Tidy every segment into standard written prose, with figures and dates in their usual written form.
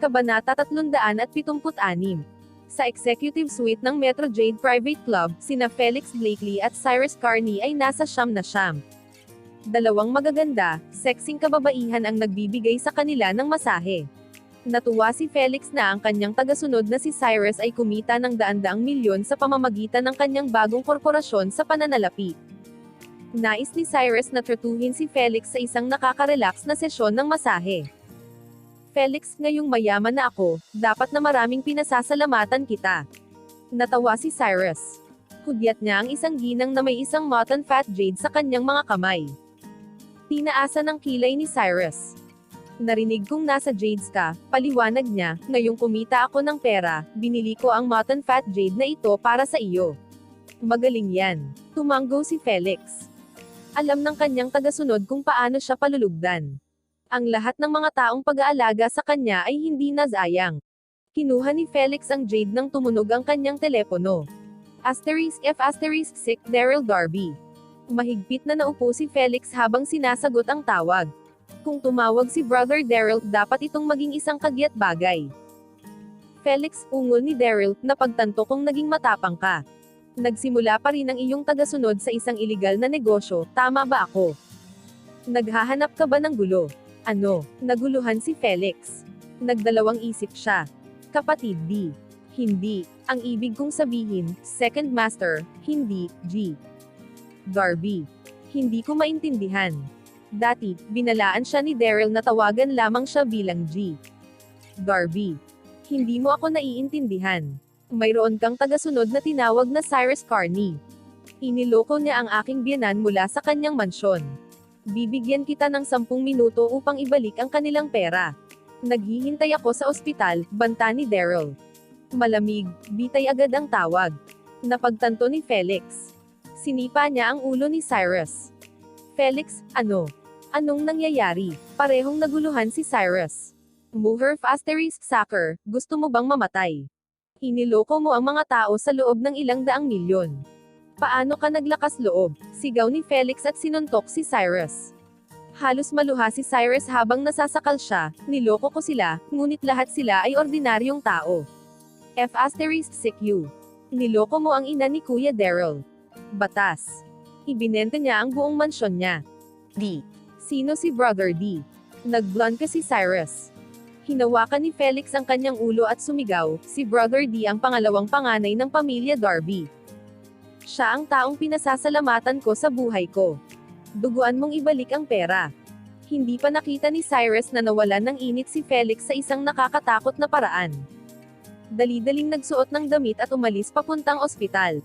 Kabanata 376. Sa executive suite ng Metro Jade Private Club, sina Felix Blakely at Cyrus Carney ay nasa siyam na siyam. Dalawang magaganda, sexing kababaihan ang nagbibigay sa kanila ng masahe. Natuwa si Felix na ang kanyang tagasunod na si Cyrus ay kumita ng daan-daang milyon sa pamamagitan ng kanyang bagong korporasyon sa pananalapi. Nais ni Cyrus na tratuhin si Felix sa isang nakaka-relax na sesyon ng masahe. Felix, ngayong mayaman na ako, dapat na maraming pinasasalamatan kita. Natawa si Cyrus. Hudyat niya ang isang ginang na may isang mutton fat jade sa kanyang mga kamay. Tinaasan ng kilay ni Cyrus. Narinig kong nasa jades ka, paliwanag niya, ngayong kumita ako ng pera, binili ko ang mutton fat jade na ito para sa iyo. Magaling yan. Tumanggo si Felix. Alam ng kanyang tagasunod kung paano siya palulugdan. Ang lahat ng mga taong pag-aalaga sa kanya ay hindi nazayang. Kinuha ni Felix ang jade nang tumunog ang kanyang telepono. *F*** Daryl Darby. Mahigpit na naupo si Felix habang sinasagot ang tawag. Kung tumawag si Brother Daryl, dapat itong maging isang kagyat bagay. Felix, ungol ni Daryl, napagtanto kong naging matapang ka. Nagsimula pa rin ang iyong tagasunod sa isang iligal na negosyo, tama ba ako? Naghahanap ka ba ng gulo? Ano? Naguluhan si Felix. Nagdalawang isip siya. Kapatid D. Hindi. Ang ibig kong sabihin, second master, hindi, G. Darby. Hindi ko maintindihan. Dati, binalaan siya ni Daryl na tawagan lamang siya bilang G. Darby. Hindi mo ako naiintindihan. Mayroon kang tagasunod na tinawag na Cyrus Carney. Iniloko niya ang aking biyenan mula sa kanyang mansyon. Bibigyan kita ng 10 minuto upang ibalik ang kanilang pera. Naghihintay ako sa ospital, banta ni Daryl. Malamig, bitay agad ang tawag. Napagtanto ni Felix. Sinipa niya ang ulo ni Cyrus. Felix, ano? Anong nangyayari? Parehong naguluhan si Cyrus. Mover ***Sucker, gusto mo bang mamatay? Iniloko mo ang mga tao sa loob ng ilang daang milyon. Paano ka naglakas loob? Sigaw ni Felix at sinuntok si Cyrus. Halos maluha si Cyrus habang nasasakal siya, niloko ko sila, ngunit lahat sila ay ordinaryong tao. ***CQ. Niloko mo ang ina ni Kuya Daryl. Batas. Ibinenta niya ang buong mansyon niya. D. Sino si Brother D? Nag-blonde ka si Cyrus. Hinawakan ni Felix ang kanyang ulo at sumigaw, si Brother D ang pangalawang panganay ng pamilya Darby. Siya ang taong pinasasalamatan ko sa buhay ko. Duguan mong ibalik ang pera. Hindi pa nakita ni Cyrus na nawalan ng init si Felix sa isang nakakatakot na paraan. Dali-daling nagsuot ng damit at umalis papuntang ospital.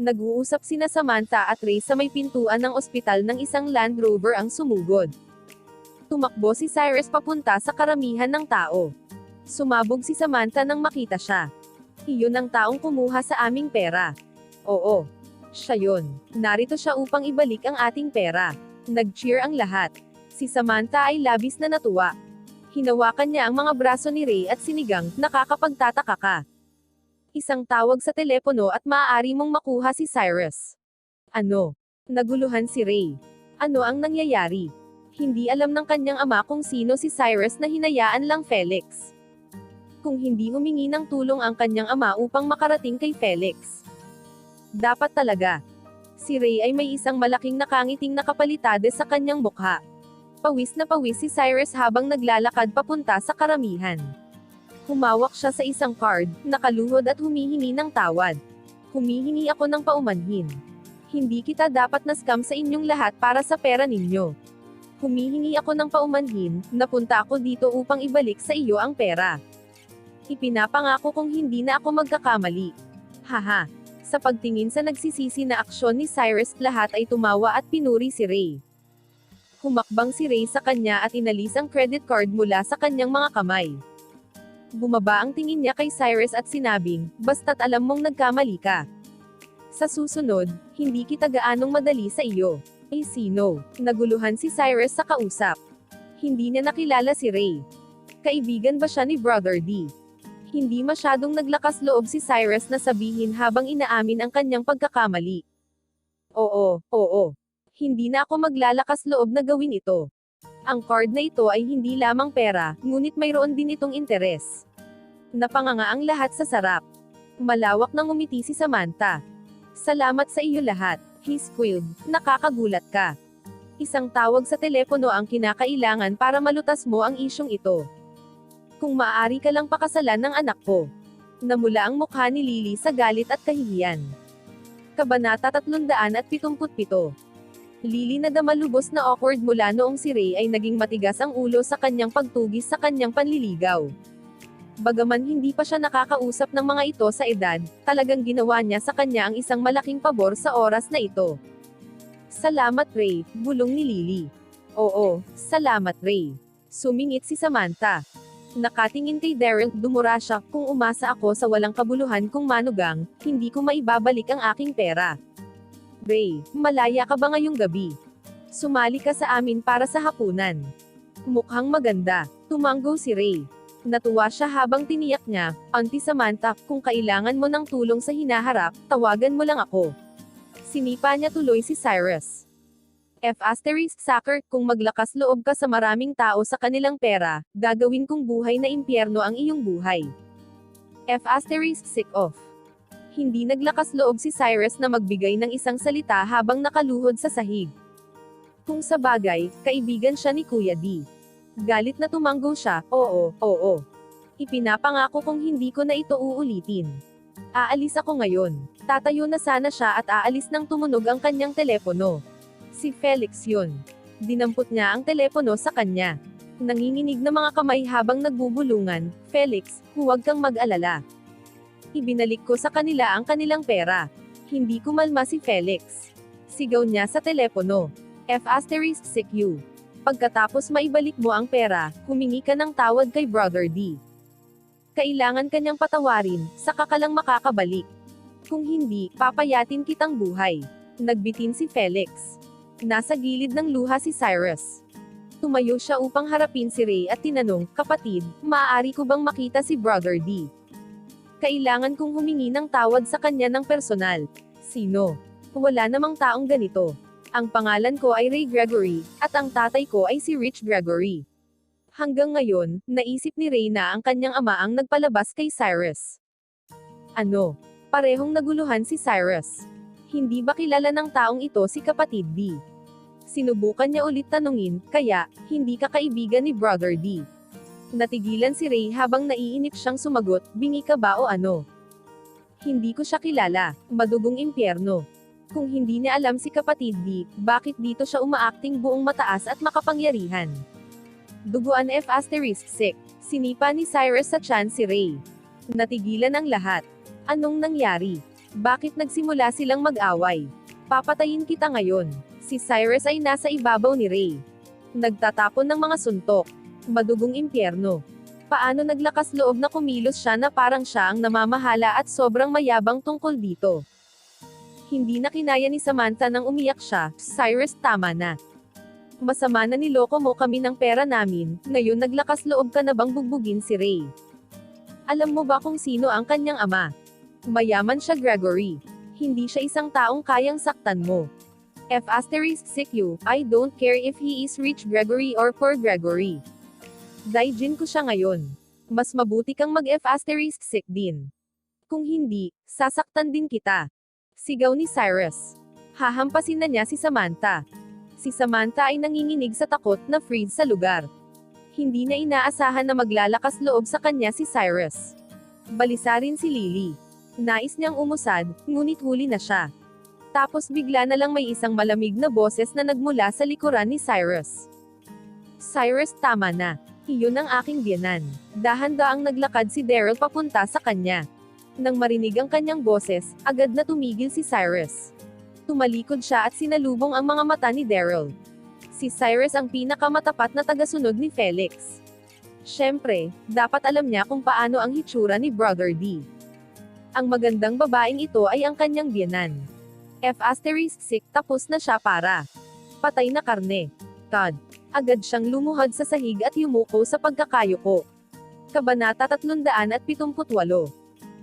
Nag-uusap sina Samantha at Ray sa may pintuan ng ospital ng isang Land Rover ang sumugod. Tumakbo si Cyrus papunta sa karamihan ng tao. Sumabog si Samantha nang makita siya. Iyon ang taong kumuha sa aming pera. Oo. Siya yun. Narito siya upang ibalik ang ating pera. Nag-cheer ang lahat. Si Samantha ay labis na natuwa. Hinawakan niya ang mga braso ni Ray at sinigang, nakakapagtataka ka. Isang tawag sa telepono at maaari mong makuha si Cyrus. Ano? Naguluhan si Ray. Ano ang nangyayari? Hindi alam ng kanyang ama kung sino si Cyrus na hinayaan lang Felix. Kung hindi humingi ng tulong ang kanyang ama upang makarating kay Felix. Dapat talaga. Si Ray ay may isang malaking nakangiting nakapalitade sa kanyang mukha. Pawis na pawis si Cyrus habang naglalakad papunta sa karamihan. Humawak siya sa isang card, nakaluhod at humihingi ng tawad. Humihingi ako ng paumanhin. Hindi kita dapat na-scam sa inyong lahat para sa pera ninyo. Humihingi ako ng paumanhin, napunta ako dito upang ibalik sa iyo ang pera. Ipinapangako kong hindi na ako magkakamali. Haha. Sa pagtingin sa nagsisisi na aksyon ni Cyrus, lahat ay tumawa at pinuri si Ray. Humakbang si Ray sa kanya at inalis ang credit card mula sa kanyang mga kamay. Bumaba ang tingin niya kay Cyrus at sinabing, basta't alam mong nagkamali ka. Sa susunod, hindi kita gaanong madali sa iyo. Eh sino? Naguluhan si Cyrus sa kausap. Hindi niya nakilala si Ray. Kaibigan ba siya ni Brother D? Hindi masyadong naglakas loob si Cyrus na sabihin habang inaamin ang kanyang pagkakamali. Oo. Hindi na ako maglalakas loob na gawin ito. Ang card na ito ay hindi lamang pera, ngunit mayroon din itong interes. Napanganga ang lahat sa sarap. Malawak nang umiti si Samantha. Salamat sa iyo lahat, he squealed. Nakakagulat ka. Isang tawag sa telepono ang kinakailangan para malutas mo ang isyong ito. Kung maaari ka lang pakasalan ng anak ko. Namula ang mukha ni Lily sa galit at kahihiyan. Kabanata 377. Lily na damalubos na awkward mula noong si Ray ay naging matigas ang ulo sa kanyang pagtugis sa kanyang panliligaw. Bagaman hindi pa siya nakakausap ng mga ito sa edad, talagang ginawa niya sa kanya ang isang malaking pabor sa oras na ito. Salamat Ray, bulong ni Lily. Oo, salamat Ray. Sumingit si Samantha. Nakatingin kay Daryl, dumura siya, kung umasa ako sa walang kabuluhan kung manugang, hindi ko maibabalik ang aking pera. Ray, malaya ka ba ngayong gabi? Sumali ka sa amin para sa hapunan. Mukhang maganda, tumanggo si Ray. Natuwa siya habang tiniyak niya, Auntie Samantha, kung kailangan mo ng tulong sa hinaharap, tawagan mo lang ako. Sinipa niya tuloy si Cyrus. Soccer, kung maglakas loob ka sa maraming tao sa kanilang pera, gagawin kong buhay na impyerno ang iyong buhay. Sick off. Hindi naglakas loob si Cyrus na magbigay ng isang salita habang nakaluhod sa sahig. Kung sa bagay, kaibigan siya ni Kuya D. Galit na tumanggo siya, oo. Ipinapangako kong hindi ko na ito uulitin. Aalis ako ngayon. Tatayo na sana siya at aalis nang tumunog ang kanyang telepono. Si Felix yun. Dinampot niya ang telepono sa kanya. Nanginginig na mga kamay habang nagbubulungan, Felix, huwag kang mag-alala. Ibinalik ko sa kanila ang kanilang pera. Hindi kumalma si Felix. Sigaw niya sa telepono. Sick you. Pagkatapos maibalik mo ang pera, humingi ka ng tawad kay Brother D. Kailangan kanyang patawarin, saka ka lang makakabalik. Kung hindi, papayatin kitang buhay. Nagbitin si Felix. Nasa gilid ng luha si Cyrus. Tumayo siya upang harapin si Ray at tinanong, kapatid, maaari ko bang makita si Brother D? Kailangan kong humingi ng tawad sa kanya ng personal. Sino? Wala namang taong ganito. Ang pangalan ko ay Ray Gregory, at ang tatay ko ay si Rich Gregory. Hanggang ngayon, naisip ni Ray na ang kanyang ama ang nagpalabas kay Cyrus. Ano? Parehong naguluhan si Cyrus. Hindi ba kilala ng taong ito si kapatid D? Sinubukan niya ulit tanungin, kaya, hindi ka kaibigan ni Brother D? Natigilan si Ray habang naiinip siyang sumagot, bingi ka ba o ano? Hindi ko siya kilala, madugong impyerno. Kung hindi niya alam si kapatid D, bakit dito siya umaakting buong mataas at makapangyarihan? Duguan sick. Sinipa ni Cyrus sa tiyan si Ray. Natigilan ang lahat. Anong nangyari? Bakit nagsimula silang mag-away? Papatayin kita ngayon. Si Cyrus ay nasa ibabaw ni Ray. Nagtatapon ng mga suntok. Madugong impyerno. Paano naglakas loob na kumilos siya na parang siya ang namamahala at sobrang mayabang tungkol dito? Hindi na kinaya ni Samantha nang umiyak siya, Cyrus, tama na. Masama na niloko mo kami ng pera namin, ngayon naglakas loob ka na bang bugbugin si Ray? Alam mo ba kung sino ang kanyang ama? Mayaman siya Gregory. Hindi siya isang taong kayang saktan mo. Sick you, I don't care if he is Rich Gregory or Poor Gregory. Daijin ko siya ngayon. Mas mabuti kang mag-sick din. Kung hindi, sasaktan din kita. Sigaw ni Cyrus. Hahampasin na niya si Samantha. Si Samantha ay nanginginig sa takot na freeze sa lugar. Hindi niya inaasahan na maglalakas loob sa kanya si Cyrus. Balisa rin si Lily. Nais niyang umusad, ngunit huli na siya. Tapos bigla na lang may isang malamig na boses na nagmula sa likuran ni Cyrus. Cyrus, tama na. Iyon ang aking biyanan. Dahan-daang naglakad si Daryl papunta sa kanya. Nang marinig ang kanyang boses, agad na tumigil si Cyrus. Tumalikod siya at sinalubong ang mga mata ni Daryl. Si Cyrus ang pinakamatapat na tagasunod ni Felix. Siyempre, dapat alam niya kung paano ang hitsura ni Brother D. Ang magandang babaeng ito ay ang kanyang biyanan. Sick, tapos na siya para. Patay na karne. Todd. Agad siyang lumuhod sa sahig at yumuko sa pagkakayuko. Kabanata 378.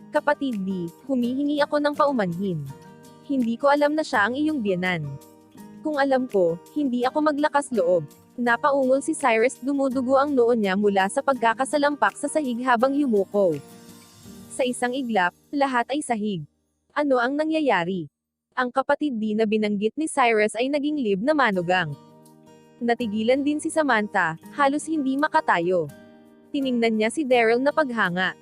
Kapatid D, humihingi ako ng paumanhin. Hindi ko alam na siya ang iyong biyanan. Kung alam ko, hindi ako maglakas loob. Napaungol si Cyrus, dumudugo ang noo niya mula sa pagkakasalampak sa sahig habang yumuko. Sa isang iglap, lahat ay sahig. Ano ang nangyayari? Ang kapatid D na binanggit ni Cyrus ay naging live na manugang. Natigilan din si Samantha, halos hindi makatayo. Tiningnan niya si Daryl na paghanga.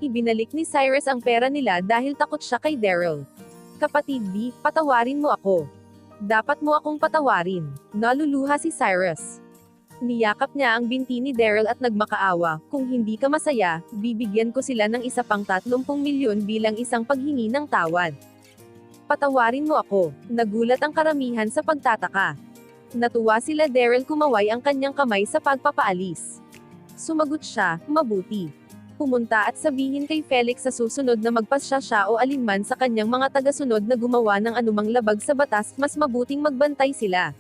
Ibinalik ni Cyrus ang pera nila dahil takot siya kay Daryl. Kapatid D, patawarin mo ako. Dapat mo akong patawarin. Naluluha si Cyrus. Niyakap niya ang binti ni Daryl at nagmakaawa, kung hindi ka masaya, bibigyan ko sila ng isa pang 30 milyon bilang isang paghingi ng tawad. Patawarin mo ako. Nagulat ang karamihan sa pagtataka. Natuwa sila Daryl, kumaway ang kanyang kamay sa pagpapaalis. Sumagot siya, mabuti. Pumunta at sabihin kay Felix sa susunod na magpasya siya o alinman sa kanyang mga tagasunod na gumawa ng anumang labag sa batas, mas mabuting magbantay sila.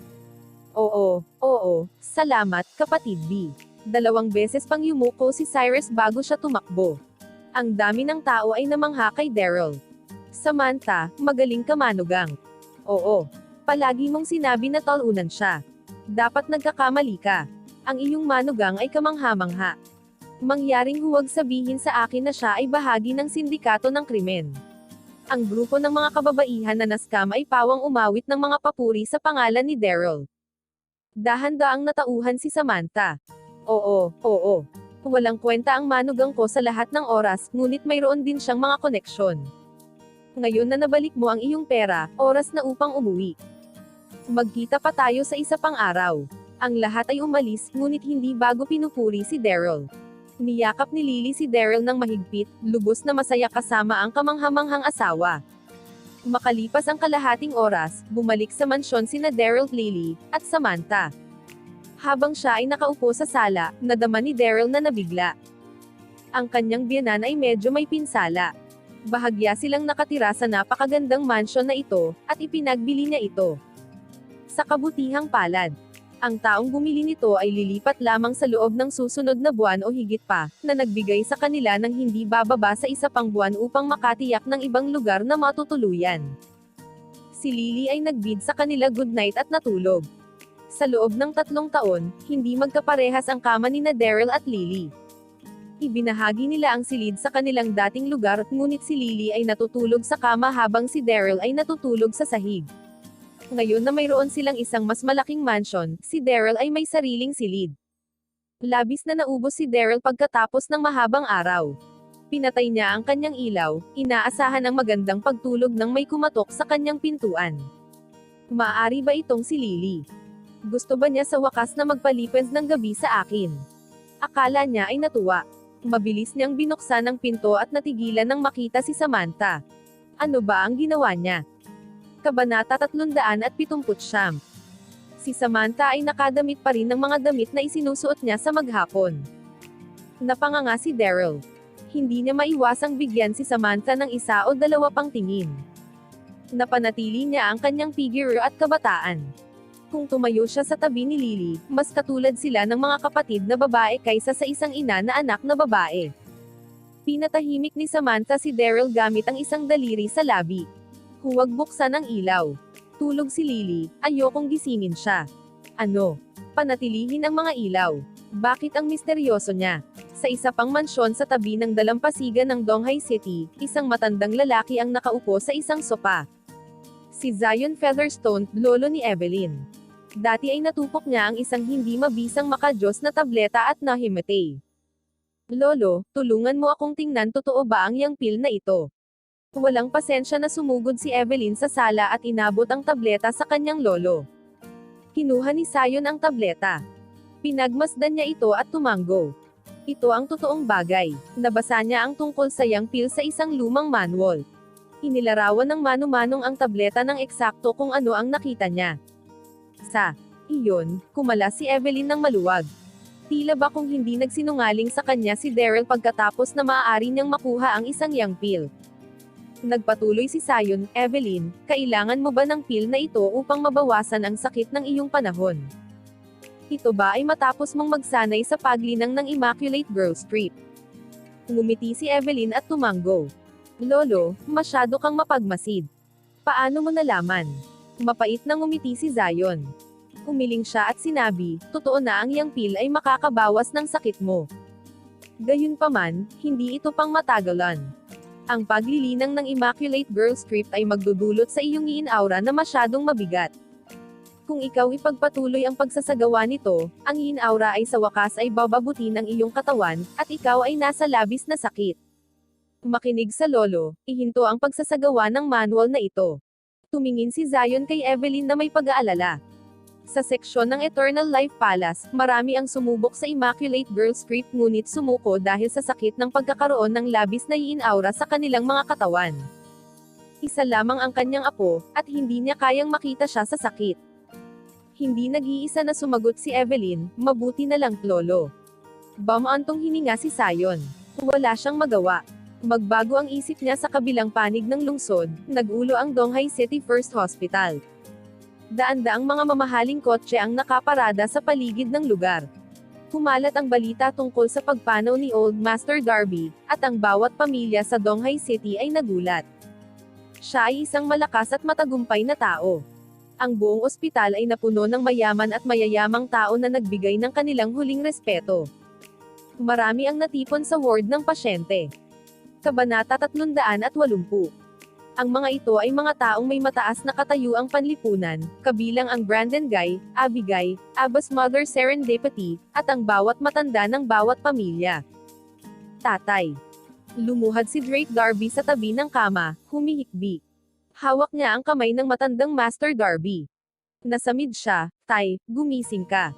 Oo, salamat, kapatid B. 2 beses pang yumuko si Cyrus bago siya tumakbo. Ang dami ng tao ay namangha kay Daryl. Samantha, magaling ka manugang. Oo. Palagi mong sinabi na talunan siya. Dapat nagkakamali ka. Ang iyong manugang ay kamangha-mangha. Mangyaring huwag sabihin sa akin na siya ay bahagi ng sindikato ng krimen. Ang grupo ng mga kababaihan na naskam ay pawang umawit ng mga papuri sa pangalan ni Daryl. Dahan-daang natauhan si Samantha. Oo. Walang kwenta ang manugang ko sa lahat ng oras, ngunit mayroon din siyang mga koneksyon. Ngayon na nabalik mo ang iyong pera, oras na upang umuwi. Magkita pa tayo sa isa pang araw. Ang lahat ay umalis, ngunit hindi bago pinupuri si Daryl. Niyakap ni Lily si Daryl ng mahigpit, lubos na masaya kasama ang kamanghamanghang asawa. Makalipas ang kalahating oras, bumalik sa mansyon sina Daryl, Lily, at Samantha. Habang siya ay nakaupo sa sala, nadama ni Daryl na nabigla. Ang kanyang biyenan ay medyo may pinsala. Bahagya silang nakatira sa napakagandang mansyon na ito, at ipinagbili niya ito. Sa kabutihang palad, ang taong bumili nito ay lilipat lamang sa loob ng susunod na buwan o higit pa, na nagbigay sa kanila ng hindi bababa sa isa pang buwan upang makatiyak ng ibang lugar na matutuluyan. Si Lily ay nagbid sa kanila goodnight at natulog. Sa loob ng 3 taon, hindi magkaparehas ang kama ni Daryl at Lily. Ibinahagi nila ang silid sa kanilang dating lugar, ngunit si Lily ay natutulog sa kama habang si Daryl ay natutulog sa sahig. Ngayon na mayroon silang isang mas malaking mansion, si Daryl ay may sariling silid. Labis na naubos si Daryl pagkatapos ng mahabang araw. Pinatay niya ang kanyang ilaw, inaasahan ang magandang pagtulog nang may kumatok sa kanyang pintuan. Maaari ba itong si Lily? Gusto ba niya sa wakas na magpalipens ng gabi sa akin? Akala niya ay natuwa. Mabilis niyang binuksan ang pinto at natigilan nang makita si Samantha. Ano ba ang ginawa niya? Kabanata 379. Si Samantha ay nakadamit pa rin ng mga damit na isinusuot niya sa maghapon. Napanganga si Daryl. Hindi niya maiwasang bigyan si Samantha ng 1 o 2 pang tingin. Napanatili niya ang kanyang figure at kabataan. Kung tumayo siya sa tabi ni Lily, mas katulad sila ng mga kapatid na babae kaysa sa isang ina na anak na babae. Pinatahimik ni Samantha si Daryl gamit ang isang daliri sa labi. Huwag buksan ang ilaw. Tulog si Lily, ayokong gisingin siya. Ano? Panatilihin ang mga ilaw. Bakit ang misteryoso niya? Sa isa pang mansyon sa tabi ng dalampasigan ng Donghai City, isang matandang lalaki ang nakaupo sa isang sopa. Si Zion Featherstone, lolo ni Evelyn. Dati ay natupok niya ang isang hindi mabisang makajos na tableta at nahimatay. Lolo, tulungan mo akong tingnan totoo ba ang yang pill na ito. Walang pasensya na sumugod si Evelyn sa sala at inabot ang tableta sa kanyang lolo. Kinuha ni Zion ang tableta. Pinagmasdan niya ito at tumanggo. Ito ang totoong bagay. Nabasa niya ang tungkol sa yang pill sa isang lumang manual. Inilarawan ng mano-manong ang tableta ng eksakto kung ano ang nakita niya. Sa iyon, kumala si Evelyn ng maluwag. Tila ba kung hindi nagsinungaling sa kanya si Daryl pagkatapos na maaari niyang makuha ang isang yang pill. Nagpatuloy si Zion, Evelyn, kailangan mo ba ng pill na ito upang mabawasan ang sakit ng iyong panahon? Ito ba ay matapos mong magsanay sa paglinang ng Immaculate Girl Strip? Ngumiti si Evelyn at tumanggo. Lolo, masyado kang mapagmasid. Paano mo nalaman? Mapait na ngumiti si Zion. Umiling siya at sinabi, totoo na ang iyang pil ay makakabawas ng sakit mo. Gayunpaman, hindi ito pang matagalan. Ang paglilinang ng Immaculate Girl script ay magdudulot sa iyong yin-aura na masyadong mabigat. Kung ikaw ipagpatuloy ang pagsasagawa nito, ang yin-aura ay sa wakas ay bababuti ng iyong katawan, at ikaw ay nasa labis na sakit. Makinig sa lolo, ihinto ang pagsasagawa ng manual na ito. Tumingin si Zion kay Evelyn na may pag-aalala. Sa seksyon ng Eternal Life Palace, marami ang sumubok sa Immaculate Girl script ngunit sumuko dahil sa sakit ng pagkakaroon ng labis na yin-aura sa kanilang mga katawan. Isa lamang ang kanyang apo, at hindi niya kayang makita siya sa sakit. Hindi nag-iisa na sumagot si Evelyn, mabuti na lang lolo. Bamaantong hininga si Zion. Wala siyang magawa. Magbago ang isip niya sa kabilang panig ng lungsod, nagulo ang Donghai City First Hospital. Daan-daang mga mamahaling kotse ang nakaparada sa paligid ng lugar. Kumalat ang balita tungkol sa pagpanaw ni Old Master Darby, at ang bawat pamilya sa Donghai City ay nagulat. Siya ay isang malakas at matagumpay na tao. Ang buong ospital ay napuno ng mayaman at mayayamang tao na nagbigay ng kanilang huling respeto. Marami ang natipon sa ward ng pasyente. Kabanata 380. Ang mga ito ay mga taong may mataas na katayuang panlipunan, kabilang ang Brandon Guy, Abigay, Abbas Mother Serendipity, at ang bawat matanda ng bawat pamilya. Tatay. Lumuhad si Drake Darby sa tabi ng kama, humihikbi. Hawak niya ang kamay ng matandang Master Darby. Nasamid siya, tay, gumising ka.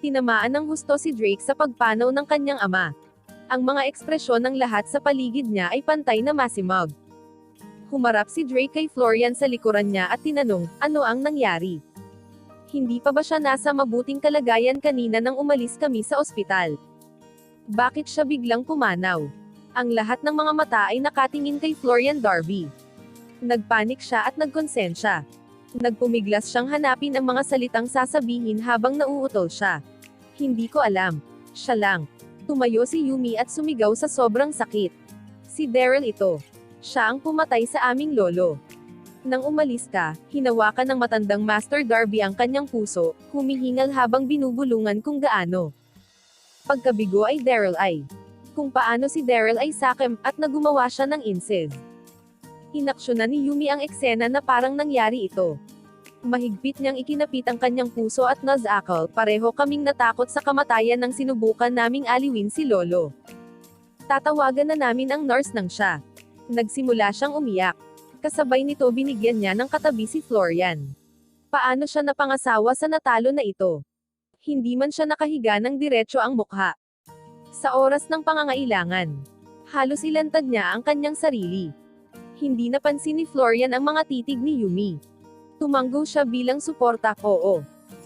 Tinamaan ng husto si Drake sa pagpanaw ng kanyang ama. Ang mga ekspresyon ng lahat sa paligid niya ay pantay na masimag. Humarap si Drake kay Florian sa likuran niya at tinanong, ano ang nangyari? Hindi pa ba siya nasa mabuting kalagayan kanina nang umalis kami sa ospital? Bakit siya biglang pumanaw? Ang lahat ng mga mata ay nakatingin kay Florian Darby. Nagpanik siya at nagkonsensya. Nagpumiglas siyang hanapin ang mga salitang sasabihin habang nauutol siya. Hindi ko alam. Siya lang. Tumayo si Yumi at sumigaw sa sobrang sakit. Si Daryl ito. Siya ang pumatay sa aming lolo. Nang umalis ka, hinawakan ng matandang Master Darby ang kanyang puso, humihingal habang binubulungan kung gaano. Pagkabigo ay Daryl ay. Kung paano si Daryl ay sakim, at nagumawa siya ng incest. Inaksyonan ni Yumi ang eksena na parang nangyari ito. Mahigpit niyang ikinapit ang kanyang puso at nazakal, pareho kaming natakot sa kamatayan nang sinubukan naming aliwin si Lolo. Tatawagan na namin ang nurse nang siya. Nagsimula siyang umiyak. Kasabay nito binigyan niya ng katabi si Florian. Paano siya napangasawa sa natalo na ito? Hindi man siya nakahiga ng diretso ang mukha. Sa oras ng pangangailangan, halos ilantad niya ang kanyang sarili. Hindi napansin ni Florian ang mga titig ni Yumi. Tumanggo siya bilang suporta, oo.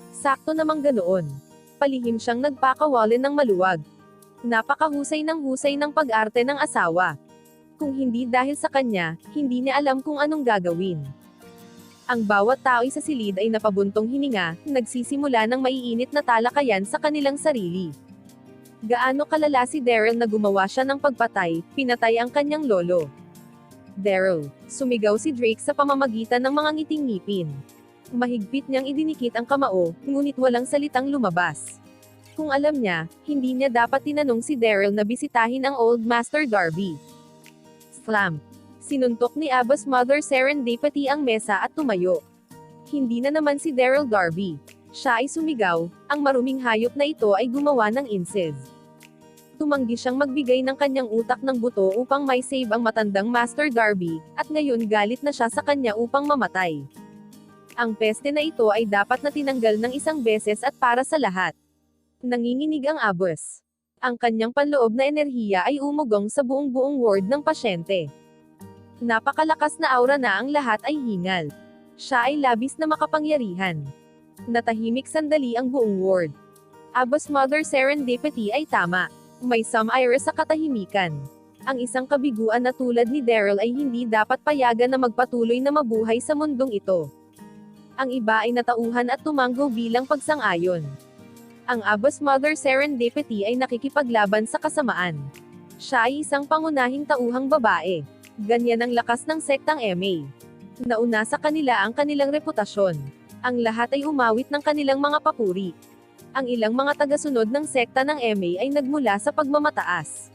Sakto namang ganoon. Palihim siyang nagpakawalin ng maluwag. Napakahusay ng pag-arte ng asawa. Kung hindi dahil sa kanya, hindi niya alam kung anong gagawin. Ang bawat tao sa silid ay napabuntong hininga, nagsisimula ng maiinit na talakayan sa kanilang sarili. Gaano kalala si Daryl na gumawa siya ng pagpatay, pinatay ang kanyang lolo. Daryl, sumigaw si Drake sa pamamagitan ng mga ngiting ngipin. Mahigpit niyang idinikit ang kamao, ngunit walang salitang lumabas. Kung alam niya, hindi niya dapat tinanong si Daryl na bisitahin ang Old Master Darby. Slam! Sinuntok ni Abbas Mother Serendipity ang mesa at tumayo. Hindi na naman si Daryl Darby. Siya ay sumigaw, ang maruming hayop na ito ay gumawa ng incest. Tumanggi siyang magbigay ng kanyang utak ng buto upang may save ang matandang Master Darby, at ngayon galit na siya sa kanya upang mamatay. Ang peste na ito ay dapat na tinanggal ng isang beses at para sa lahat. Nanginginig ang Abbas. Ang kanyang panloob na enerhiya ay umugong sa buong ward ng pasyente. Napakalakas na aura na ang lahat ay hingal. Siya ay labis na makapangyarihan. Natahimik sandali ang buong ward. Abbas Mother Serendipity ay tama. May some-ire sa katahimikan. Ang isang kabiguan na tulad ni Daryl ay hindi dapat payagan na magpatuloy na mabuhay sa mundong ito. Ang iba ay natauhan at tumanggo bilang pagsang-ayon. Ang Abbas Mother Serendipity ay nakikipaglaban sa kasamaan. Siya ay isang pangunahing tauhang babae. Ganyan ang lakas ng sektang MA. Nauna sa kanila ang kanilang reputasyon. Ang lahat ay umawit ng kanilang mga papuri. Ang ilang mga tagasunod ng sekta ng MA ay nagmula sa pagmamataas.